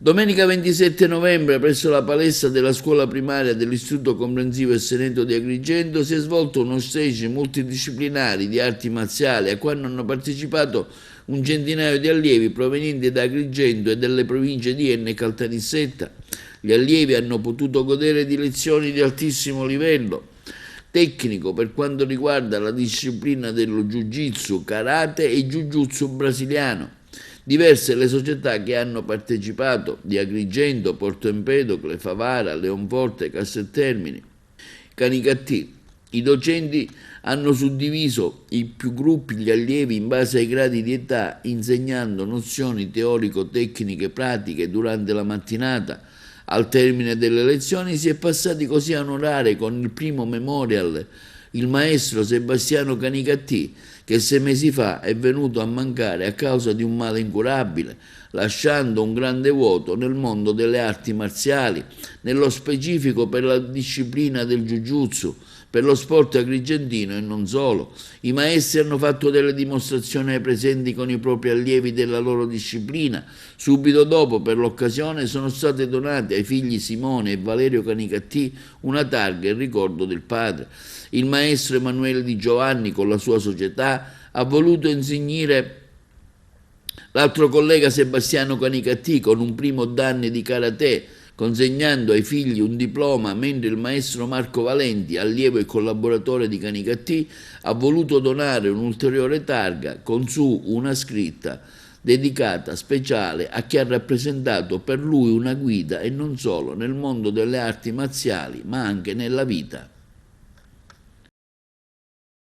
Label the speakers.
Speaker 1: Domenica 27 novembre, presso la palestra della scuola primaria dell'Istituto Comprensivo e Seneto di Agrigento, si è svolto uno stage multidisciplinari di arti marziali a cui hanno partecipato un centinaio di allievi provenienti da Agrigento e dalle province di Enna e Caltanissetta. Gli allievi hanno potuto godere di lezioni di altissimo livello tecnico per quanto riguarda la disciplina dello Jiu-Jitsu, Karate e Jiu-Jitsu brasiliano. Diverse le società che hanno partecipato, di Agrigento, Porto Empedocle, Favara, Leonforte, Casteltermini, Canicattì. I docenti hanno suddiviso in più gruppi gli allievi in base ai gradi di età, insegnando nozioni teorico-tecniche pratiche durante la mattinata. Al termine delle lezioni si è passati così a onorare con il primo memorial il maestro Sebastiano Canicattì, che 6 mesi fa è venuto a mancare a causa di un male incurabile, lasciando un grande vuoto nel mondo delle arti marziali, nello specifico per la disciplina del Jiu-Jitsu, per lo sport agrigentino e non solo. I maestri hanno fatto delle dimostrazioni ai presenti con i propri allievi della loro disciplina. Subito dopo, per l'occasione, sono state donate ai figli Simone e Valerio Canicattì una targa in ricordo del padre. Il maestro Emanuele Di Giovanni, con la sua società, ha voluto insignire l'altro collega Sebastiano Canicattì con un primo dan di karate, consegnando ai figli un diploma, mentre il maestro Marco Valenti, allievo e collaboratore di Canicattì, ha voluto donare un'ulteriore targa con su una scritta dedicata speciale a chi ha rappresentato per lui una guida e non solo nel mondo delle arti marziali, ma anche nella vita.